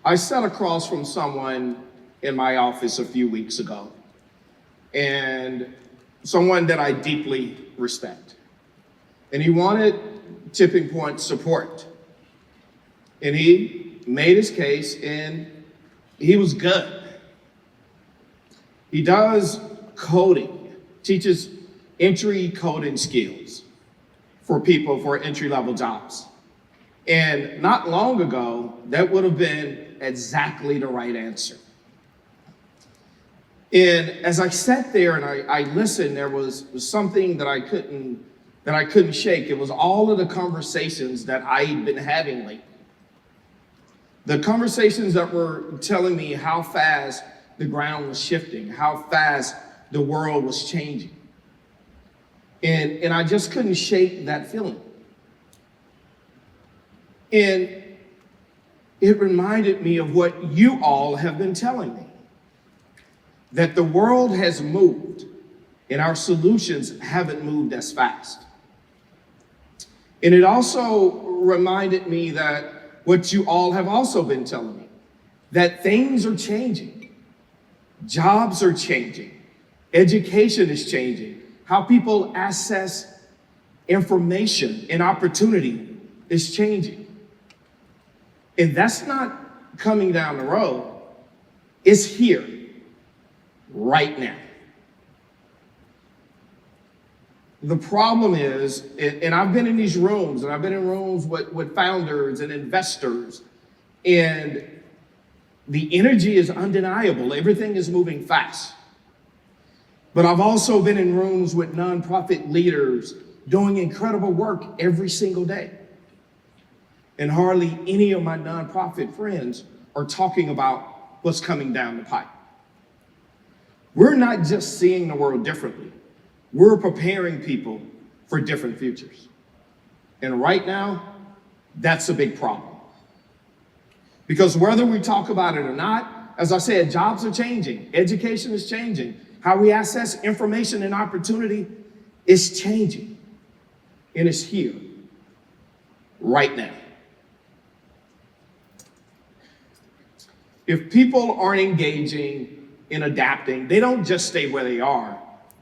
I sat across from someone in my office a few weeks ago, and someone that I deeply respect. And he wanted Tipping Point support. And he made his case, and he was good. He does coding, teaches entry coding skills for people for entry-level jobs. And not long ago, that would have been exactly the right answer. And as I sat there and I listened, there was something that I couldn't shake. It was all of the conversations that I'd been having lately. The conversations that were telling me how fast the ground was shifting, how fast the world was changing. And I just couldn't shake that feeling. And it reminded me of what you all have been telling me, that the world has moved and our solutions haven't moved as fast. And it also reminded me that what you all have also been telling me, that things are changing. Jobs are changing. Education is changing. How people access information and opportunity is changing. And that's not coming down the road. It's here, right now. The problem is, and I've been in these rooms, and I've been in rooms with founders and investors, and the energy is undeniable. Everything is moving fast. But I've also been in rooms with nonprofit leaders doing incredible work every single day. And hardly any of my nonprofit friends are talking about what's coming down the pipe. We're not just seeing the world differently. We're preparing people for different futures. And right now, that's a big problem. Because whether we talk about it or not, as I said, jobs are changing, education is changing, how we access information and opportunity is changing. And it's here, right now. If people aren't engaging in adapting, they don't just stay where they are,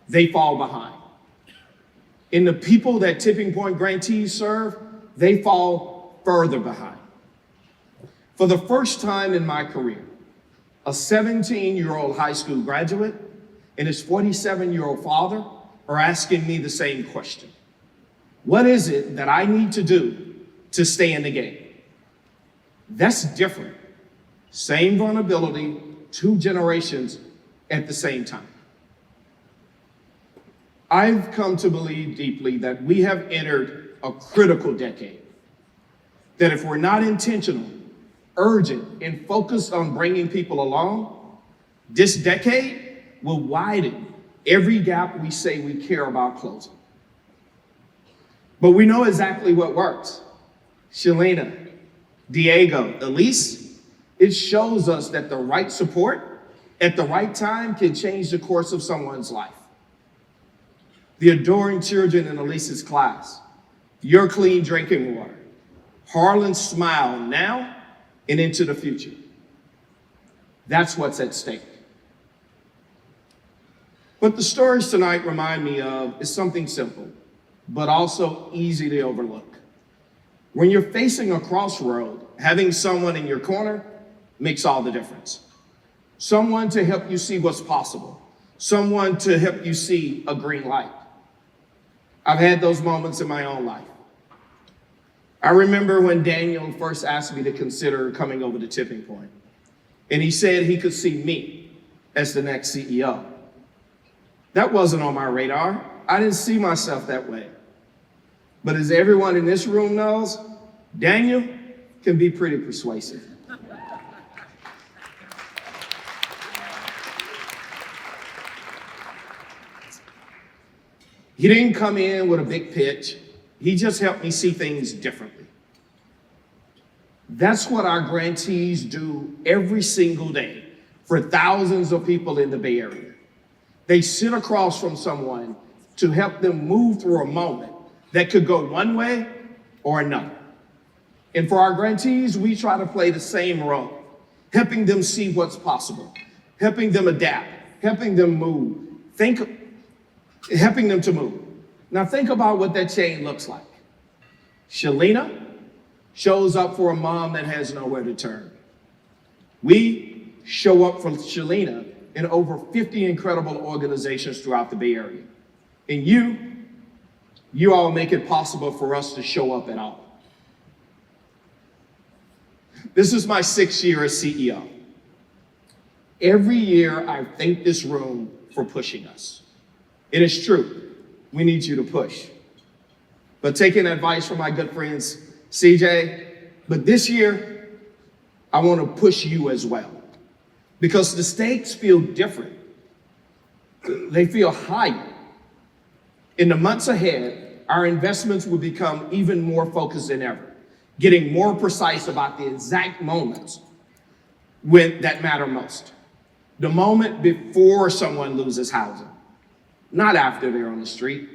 they fall behind. And the people that Tipping Point grantees serve, they fall further behind. For the first time in my career, a 17-year-old high school graduate and his 47-year-old father are asking me the same question. What is it that I need to do to stay in the game? That's different. Same vulnerability, two generations at the same time. I've come to believe deeply that we have entered a critical decade. That if we're not intentional, urgent, and focused on bringing people along, this decade will widen every gap we say we care about closing. But we know exactly what works. Shalina, Diego, Elise, it shows us that the right support at the right time can change the course of someone's life. The adoring children in Elise's class, your clean drinking water, Harlan's smile now and into the future. That's what's at stake. What the stories tonight remind me of is something simple, but also easy to overlook. When you're facing a crossroad, having someone in your corner makes all the difference. Someone to help you see what's possible. Someone to help you see a green light. I've had those moments in my own life. I remember when Daniel first asked me to consider coming over to Tipping Point, and he said he could see me as the next CEO. That wasn't on my radar. I didn't see myself that way. But as everyone in this room knows, Daniel can be pretty persuasive. He didn't come in with a big pitch. He just helped me see things differently. That's what our grantees do every single day for thousands of people in the Bay Area. They sit across from someone to help them move through a moment that could go one way or another. And for our grantees, we try to play the same role, helping them see what's possible, helping them adapt, helping them move, helping them to move. Now think about what that chain looks like. Shalina shows up for a mom that has nowhere to turn. We show up for Shalina in over 50 incredible organizations throughout the Bay Area. And you all make it possible for us to show up at all. This is my 6th year as CEO. Every year I thank this room for pushing us. It is true, we need you to push. But taking advice from my good friends, CJ, but this year, I want to push you as well. Because the stakes feel different. They feel higher. In the months ahead, our investments will become even more focused than ever, getting more precise about the exact moments that matter most. The moment before someone loses housing, not after they're on the street.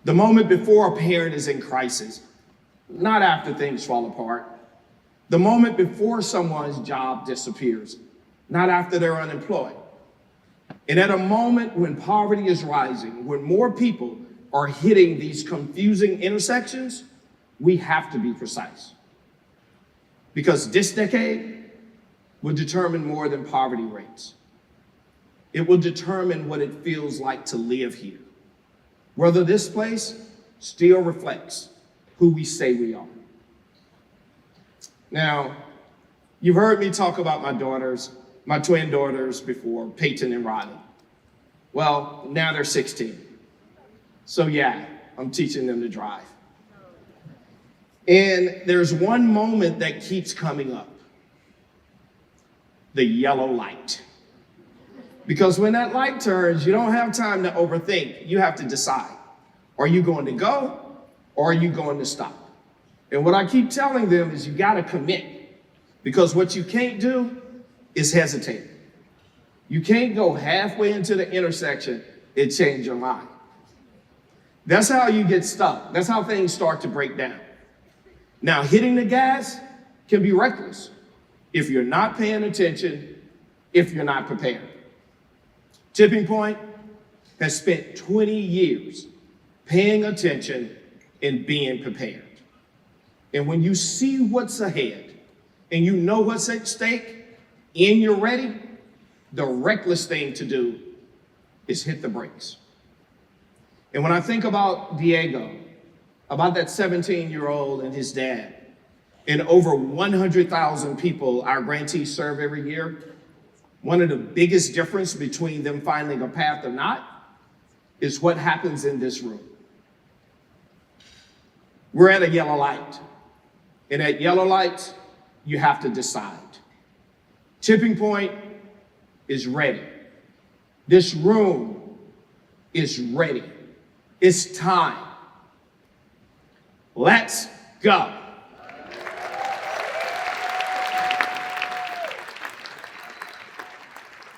The moment before a parent is in crisis, not after things fall apart. The moment before someone's job disappears, not after they're unemployed. And at a moment when poverty is rising, when more people are hitting these confusing intersections, we have to be precise. Because this decade will determine more than poverty rates. It will determine what it feels like to live here. Whether this place still reflects who we say we are. Now, you've heard me talk about my daughters, my twin daughters before, Peyton and Riley. Well, now they're 16. So yeah, I'm teaching them to drive. And there's one moment that keeps coming up. The yellow light. Because when that light turns, you don't have time to overthink. You have to decide. Are you going to go or are you going to stop? And what I keep telling them is you got to commit. Because what you can't do is hesitate. You can't go halfway into the intersection and change your mind. That's how you get stuck. That's how things start to break down. Now, hitting the gas can be reckless if you're not paying attention, if you're not prepared. Tipping Point has spent 20 years paying attention and being prepared. And when you see what's ahead and you know what's at stake and you're ready, the reckless thing to do is hit the brakes. And when I think about Diego, about that 17-year-old and his dad, and over 100,000 people our grantees serve every year, one of the biggest difference between them finding a path or not is what happens in this room. We're at a yellow light. And at yellow lights, you have to decide. Tipping Point is ready. This room is ready. It's time. Let's go.